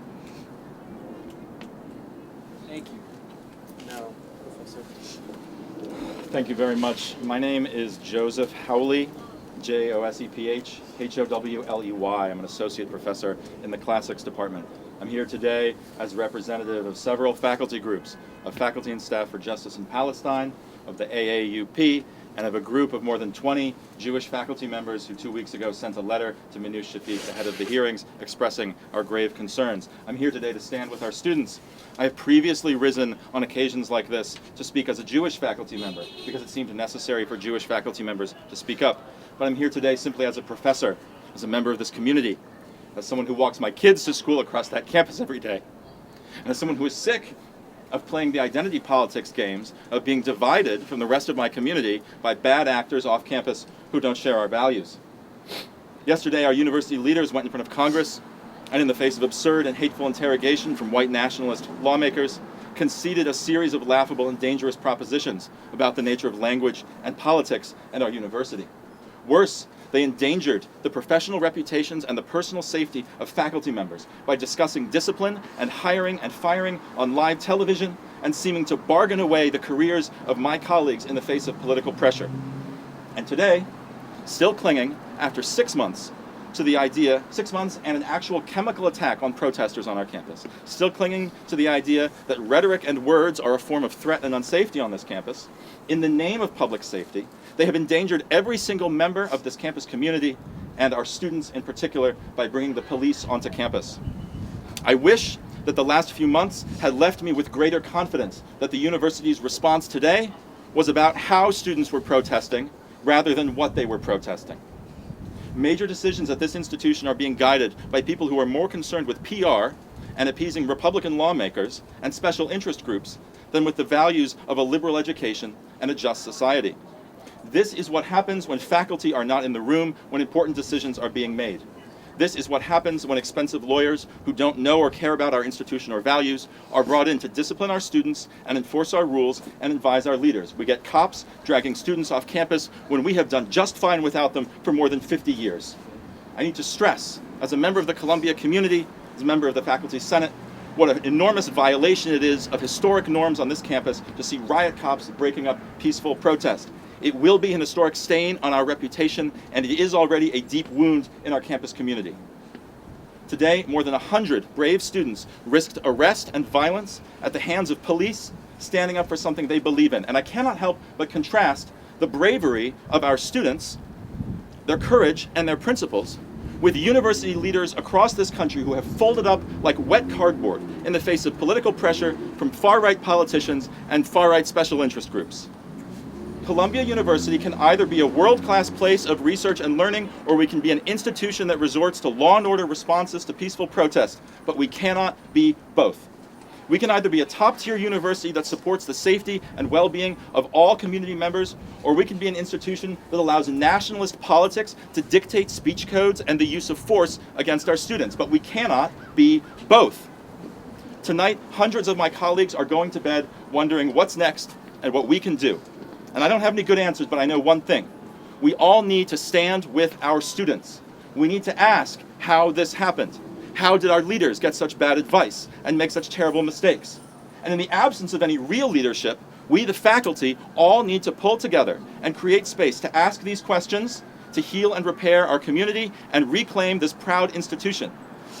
Thank you. No, Professor. Thank you very much. My name is Joseph Howley, Joseph Howley. I'm an associate professor in the classics department. I'm here today as representative of several faculty groups, of Faculty and Staff for Justice in Palestine, of the AAUP, and of a group of more than 20 Jewish faculty members who 2 weeks ago sent a letter to Minouche Shafik, the head of the hearings, expressing our grave concerns. I'm here today to stand with our students. I have previously risen on occasions like this to speak as a Jewish faculty member because it seemed necessary for Jewish faculty members to speak up. But I'm here today simply as a professor, as a member of this community, as someone who walks my kids to school across that campus every day, and as someone who is sick of playing the identity politics games, of being divided from the rest of my community by bad actors off campus who don't share our values. Yesterday, our university leaders went in front of Congress and, in the face of absurd and hateful interrogation from white nationalist lawmakers, conceded a series of laughable and dangerous propositions about the nature of language and politics at our university. Worse, they endangered the professional reputations and the personal safety of faculty members by discussing discipline and hiring and firing on live television and seeming to bargain away the careers of my colleagues in the face of political pressure. And today, still clinging after 6 months to the idea, 6 months and an actual chemical attack on protesters on our campus, still clinging to the idea that rhetoric and words are a form of threat and unsafety on this campus, in the name of public safety, they have endangered every single member of this campus community and our students in particular by bringing the police onto campus. I wish that the last few months had left me with greater confidence that the university's response today was about how students were protesting rather than what they were protesting. Major decisions at this institution are being guided by people who are more concerned with PR and appeasing Republican lawmakers and special interest groups than with the values of a liberal education and a just society. This is what happens when faculty are not in the room when important decisions are being made. This is what happens when expensive lawyers who don't know or care about our institution or values are brought in to discipline our students and enforce our rules and advise our leaders. We get cops dragging students off campus when we have done just fine without them for more than 50 years. I need to stress, as a member of the Columbia community, as a member of the Faculty Senate, what an enormous violation it is of historic norms on this campus to see riot cops breaking up peaceful protest. It will be an historic stain on our reputation, and it is already a deep wound in our campus community. Today, more than 100 brave students risked arrest and violence at the hands of police standing up for something they believe in. And I cannot help but contrast the bravery of our students, their courage, and their principles with university leaders across this country who have folded up like wet cardboard in the face of political pressure from far-right politicians and far-right special interest groups. Columbia University can either be a world-class place of research and learning, or we can be an institution that resorts to law and order responses to peaceful protest, but we cannot be both. We can either be a top-tier university that supports the safety and well-being of all community members, or we can be an institution that allows nationalist politics to dictate speech codes and the use of force against our students, but we cannot be both. Tonight, hundreds of my colleagues are going to bed wondering what's next and what we can do. And I don't have any good answers, but I know one thing. We all need to stand with our students. We need to ask how this happened. How did our leaders get such bad advice and make such terrible mistakes? And in the absence of any real leadership, we, the faculty, all need to pull together and create space to ask these questions, to heal and repair our community, and reclaim this proud institution.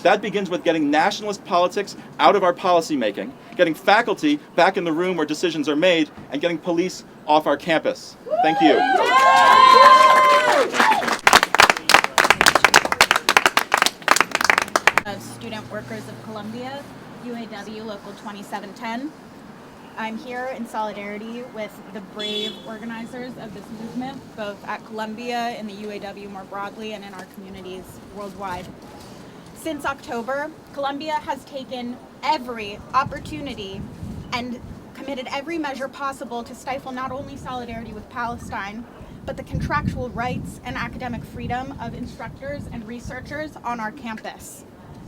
That begins with getting nationalist politics out of our policy making, getting faculty back in the room where decisions are made, and getting police off our campus. Thank you. Student Workers of Columbia, UAW Local 2710. I'm here in solidarity with the brave organizers of this movement, both at Columbia, in the UAW more broadly, and in our communities worldwide. Since October, Columbia has taken every opportunity and committed every measure possible to stifle not only solidarity with Palestine, but the contractual rights and academic freedom of instructors and researchers on our campus.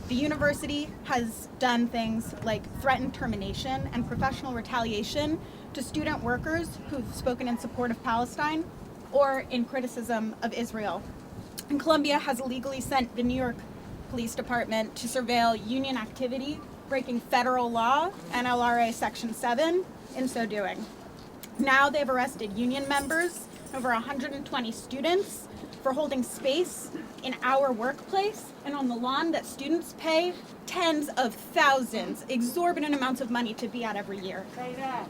The university has done things like threatened termination and professional retaliation to student workers who've spoken in support of Palestine or in criticism of Israel. And Columbia has illegally sent the New York Police Department to surveil union activity, breaking federal law, NLRA Section 7, in so doing. Now they've arrested union members, over 120 students, for holding space in our workplace and on the lawn that students pay tens of thousands, exorbitant amounts of money to be at every year. Say that.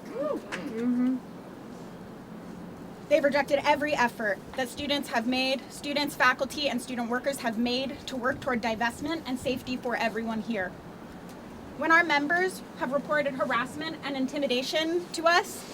They've rejected every effort that students, faculty, and student workers have made to work toward divestment and safety for everyone here. When our members have reported harassment and intimidation to us,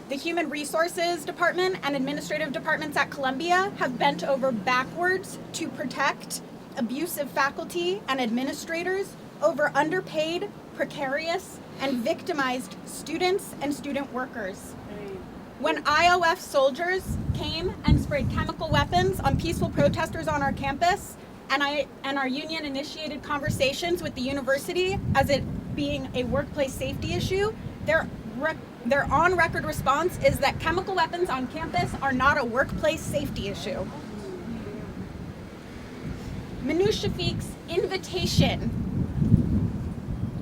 the Human Resources Department and administrative departments at Columbia have bent over backwards to protect abusive faculty and administrators over underpaid, precarious, and victimized students and student workers. When IOF soldiers came and sprayed chemical weapons on peaceful protesters on our campus, and our union initiated conversations with the university as it being a workplace safety issue, their on-record response is that chemical weapons on campus are not a workplace safety issue. Minouche Shafik's invitation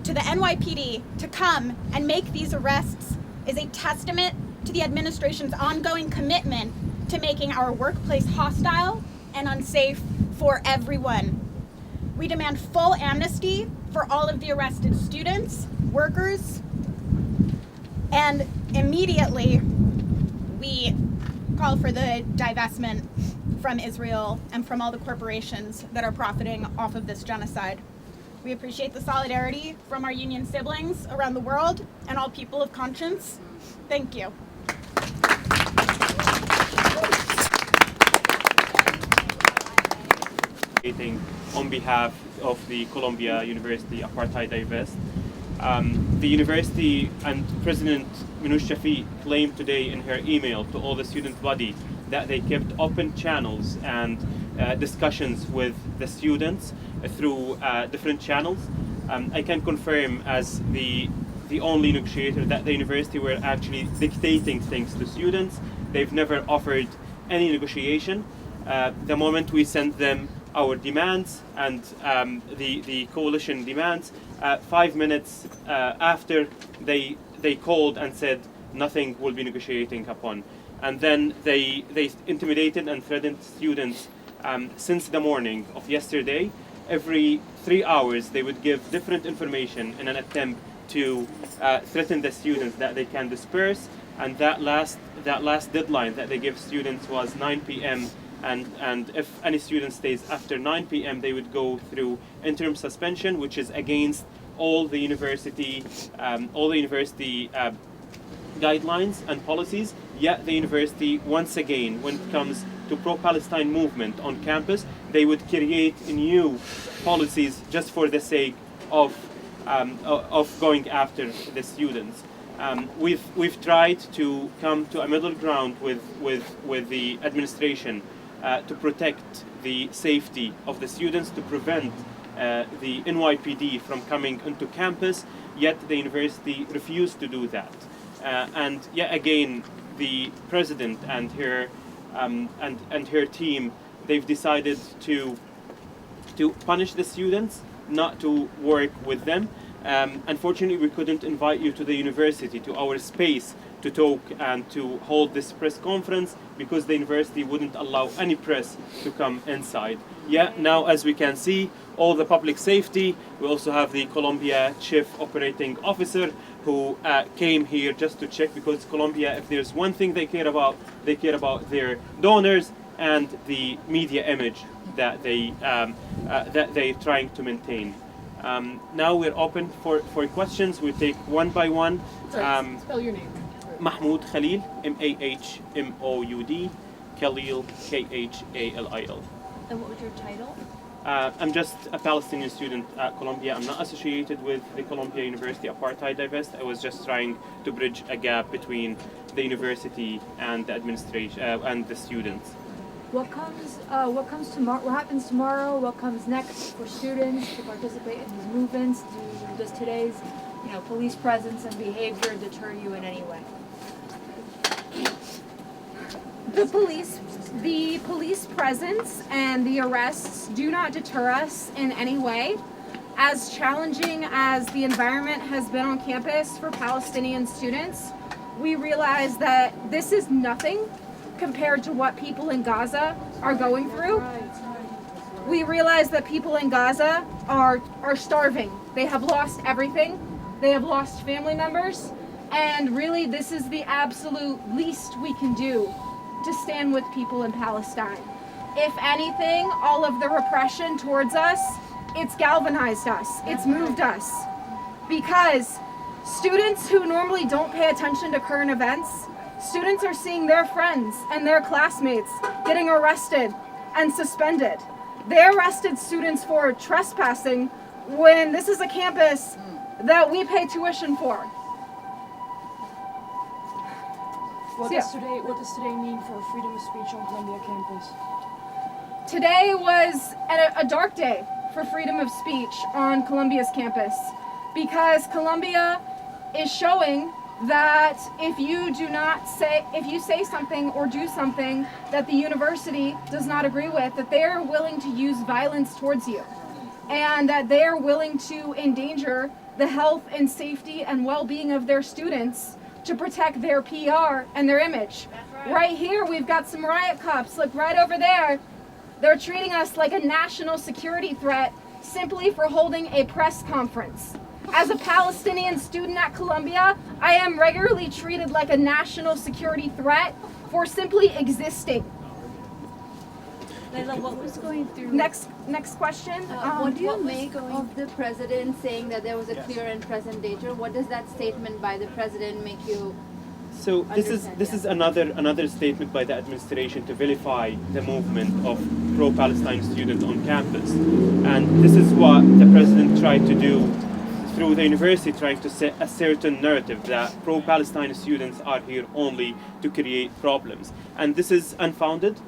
to the NYPD to come and make these arrests is a testament to the administration's ongoing commitment to making our workplace hostile and unsafe for everyone. We demand full amnesty for all of the arrested students, workers, and immediately we call for the divestment from Israel and from all the corporations that are profiting off of this genocide. We appreciate the solidarity from our union siblings around the world and all people of conscience. Thank you. On behalf of the Columbia University Apartheid Divest. The university and President Minouche Shafik claimed today in her email to all the student body that they kept open channels and discussions with the students through different channels. I can confirm as the only negotiator that the university were actually dictating things to students. They've never offered any negotiation. The moment we sent them our demands and the coalition demands, 5 minutes after they called and said nothing will be negotiating upon. And then they intimidated and threatened students since the morning of yesterday. Every 3 hours they would give different information in an attempt to threaten the students that they can disperse. And that last deadline that they give students was 9 p.m. And if any student stays after 9 p.m., they would go through interim suspension, which is against all the university guidelines and policies. Yet the university, once again, when it comes to pro-Palestine movement on campus, they would create new policies just for the sake of going after the students. We've tried to come to a middle ground with the administration to protect the safety of the students, to prevent the NYPD from coming into campus, yet the university refused to do that. And yet again, the president and her team, they've decided to punish the students, not to work with them. Unfortunately, we couldn't invite you to the university, to our space, to talk and to hold this press conference because the university wouldn't allow any press to come inside. Yeah, now as we can see, all the public safety, we also have the Columbia Chief Operating Officer who came here just to check, because Columbia, if there's one thing they care about their donors and the media image that they're trying to maintain. Now we're open for questions. We take one by one. Spell your name. Mahmoud Khalil, Mahmoud, Khalil, Khalil. And what was your title? I'm just a Palestinian student at Columbia. I'm not associated with the Columbia University Apartheid divest. I was just trying to bridge a gap between the university and the administration and the students. What comes tomorrow? What happens tomorrow? What comes next for students to participate in these movements? Does today's, police presence and behavior deter you in any way? The police presence and the arrests do not deter us in any way. As challenging as the environment has been on campus for Palestinian students, we realize that this is nothing compared to what people in Gaza are going through. We realize that people in Gaza are starving. They have lost everything. They have lost family members. And really, this is the absolute least we can do to stand with people in Palestine. If anything, all of the repression towards us, it's galvanized us, it's moved us. Because students who normally don't pay attention to current events, students are seeing their friends and their classmates getting arrested and suspended. They arrested students for trespassing when this is a campus that we pay tuition for. What does today mean for freedom of speech on Columbia campus? Today was a dark day for freedom of speech on Columbia's campus, because Columbia is showing that if you say something or do something that the university does not agree with, that they are willing to use violence towards you, and that they are willing to endanger the health and safety and well-being of their students to protect their PR and their image. Right here, we've got some riot cops. Look, right over there. They're treating us like a national security threat simply for holding a press conference. As a Palestinian student at Columbia, I am regularly treated like a national security threat for simply existing. Layla, what was going through? Next question. What do you make of the president saying that there was a clear and present danger? What does that statement by the president make you? So this is another statement by the administration to vilify the movement of pro-Palestine students on campus, and this is what the president tried to do through the university, trying to set a certain narrative that pro-Palestine students are here only to create problems, and this is unfounded.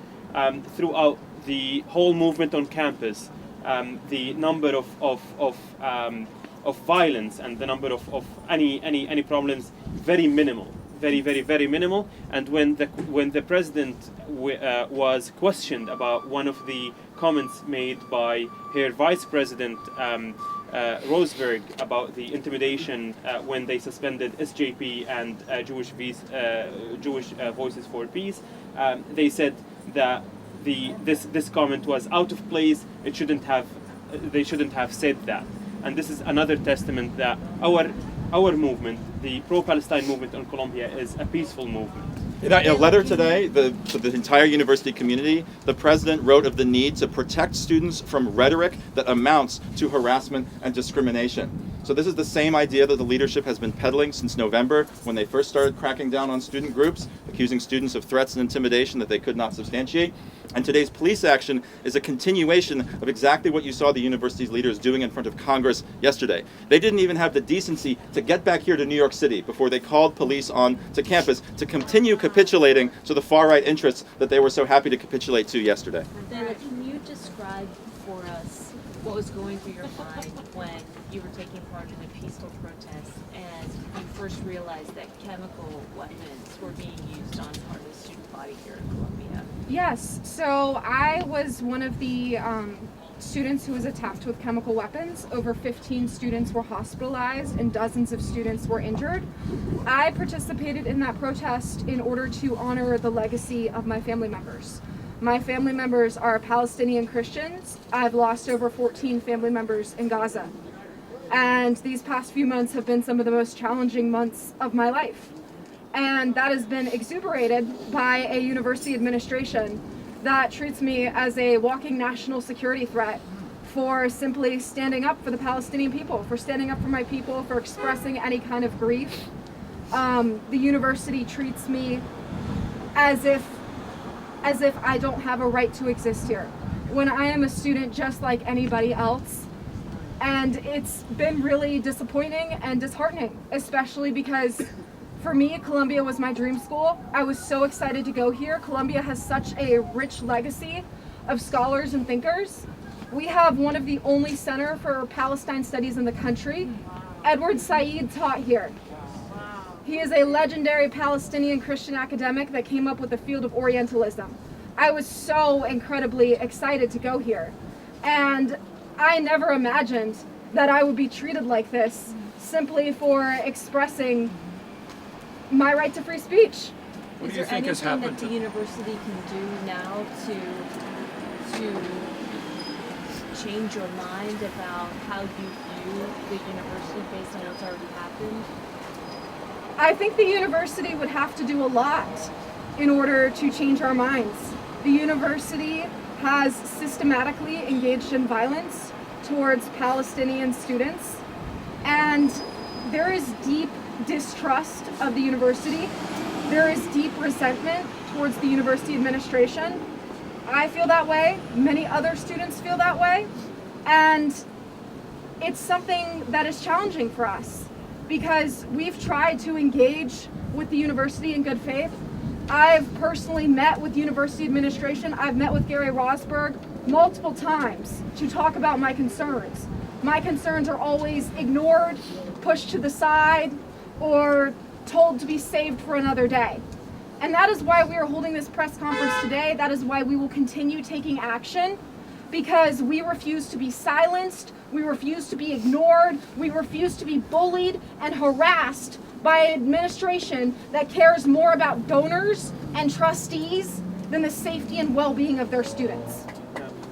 Throughout the whole movement on campus, the number of violence and the number of any problems very minimal, very minimal. And when the president was questioned about one of the comments made by her vice president Roseberg about the intimidation when they suspended SJP and Jewish Voices for Peace, they said that this comment was out of place. They shouldn't have said that. And this is another testament that our movement, the pro-Palestine movement in Columbia, is a peaceful movement. In a letter today to the entire university community, the president wrote of the need to protect students from rhetoric that amounts to harassment and discrimination. So this is the same idea that the leadership has been peddling since November, when they first started cracking down on student groups, accusing students of threats and intimidation that they could not substantiate. And today's police action is a continuation of exactly what you saw the university's leaders doing in front of Congress yesterday. They didn't even have the decency to get back here to New York City before they called police on to campus to continue capitulating to the far-right interests that they were so happy to capitulate to yesterday. Layla, can you describe for us what was going through your mind when you were taking part in a peaceful protest and you first realized that chemical weapons were being used on part of the student body here in Columbia? Yes, so I was one of the students who was attacked with chemical weapons. Over 15 students were hospitalized and dozens of students were injured. I participated in that protest in order to honor the legacy of my family members. My family members are Palestinian Christians. I've lost over 14 family members in Gaza. And these past few months have been some of the most challenging months of my life. And that has been exuberated by a university administration that treats me as a walking national security threat for simply standing up for the Palestinian people, for standing up for my people, for expressing any kind of grief. The university treats me as if I don't have a right to exist here, when I am a student just like anybody else. And it's been really disappointing and disheartening, especially because for me, Columbia was my dream school. I was so excited to go here. Columbia has such a rich legacy of scholars and thinkers. We have one of the only center for Palestine studies in the country. Edward Said taught here. He is a legendary Palestinian Christian academic that came up with the field of Orientalism. I was so incredibly excited to go here. And I never imagined that I would be treated like this simply for expressing my right to free speech. What do you think has happened? Is there anything that the university can do now to change your mind about how you view the university based on what's already happened? I think the university would have to do a lot in order to change our minds. The university has systematically engaged in violence towards Palestinian students, and there is deep distrust of the university. There is deep resentment towards the university administration. I feel that way. Many other students feel that way. And it's something that is challenging for us because we've tried to engage with the university in good faith. I've personally met with university administration. I've met with Gary Rosberg multiple times to talk about my concerns. My concerns are always ignored, pushed to the side, or told to be saved for another day. And that is why we are holding this press conference today. That is why we will continue taking action, because we refuse to be silenced, we refuse to be ignored, we refuse to be bullied and harassed by an administration that cares more about donors and trustees than the safety and well-being of their students.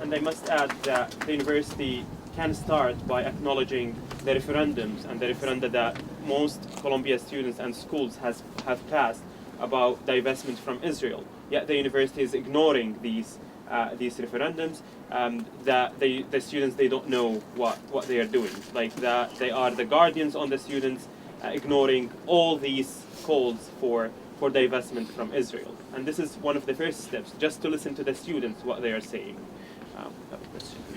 And I must add that the university can start by acknowledging the referendums and the referenda that most Columbia students and schools have passed about divestment from Israel. Yet the university is ignoring these referendums. That the students, they don't know what they are doing. Like that they are the guardians on the students, ignoring all these calls for divestment from Israel. And this is one of the first steps, just to listen to the students what they are saying.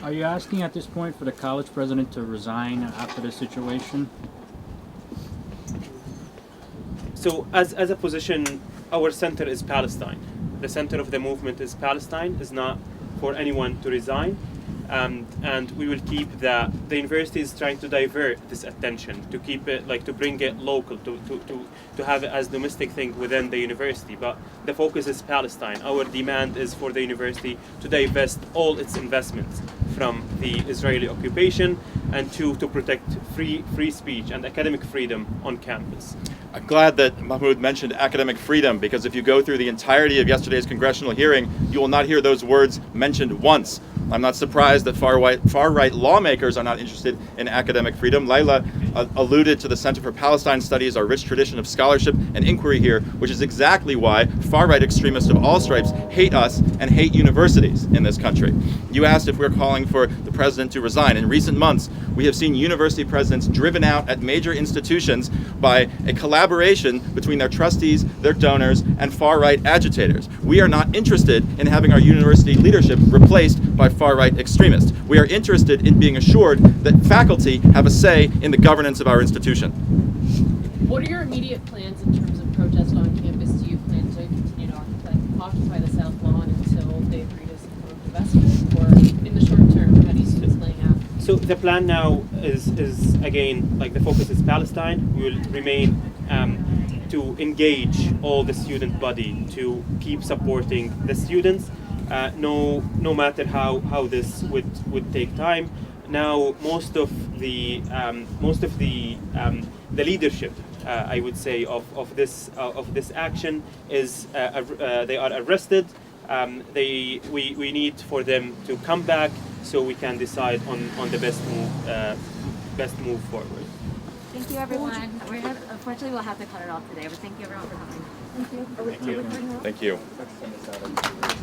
Are you asking at this point for the college president to resign after this situation? So as a position, our center is Palestine. The center of the movement is Palestine. It's not for anyone to resign. And we will keep the university is trying to divert this attention, to keep it, like to bring it local, to have it as domestic thing within the university. But the focus is Palestine. Our demand is for the university to divest all its investments from the Israeli occupation and to protect free speech and academic freedom on campus. I'm glad that Mahmoud mentioned academic freedom, because if you go through the entirety of yesterday's congressional hearing, you will not hear those words mentioned once. I'm not surprised that far-right lawmakers are not interested in academic freedom. Layla alluded to the Center for Palestine Studies, our rich tradition of scholarship and inquiry here, which is exactly why far-right extremists of all stripes hate us and hate universities in this country. You asked if we're calling for the president to resign. In recent months, we have seen university presidents driven out at major institutions by a collaboration between their trustees, their donors, and far-right agitators. We are not interested in having our university leadership replaced by far-right extremists. We are interested in being assured that faculty have a say in the governance of our institution. What are your immediate plans in terms of protest on campus? Do you plan to continue to occupy the South Lawn until they agree to support divestment, or in the short term, how do you see this playing out? So the plan now is again, like the focus is Palestine. We will remain to engage all the student body to keep supporting the students. No matter how this would take time. Now most of the leadership, I would say, of this action is they are arrested. We need for them to come back so we can decide on the best move forward. Thank you, everyone. Unfortunately, we'll have to cut it off today, but thank you, everyone, for coming. Thank you. Thank you. Thank you.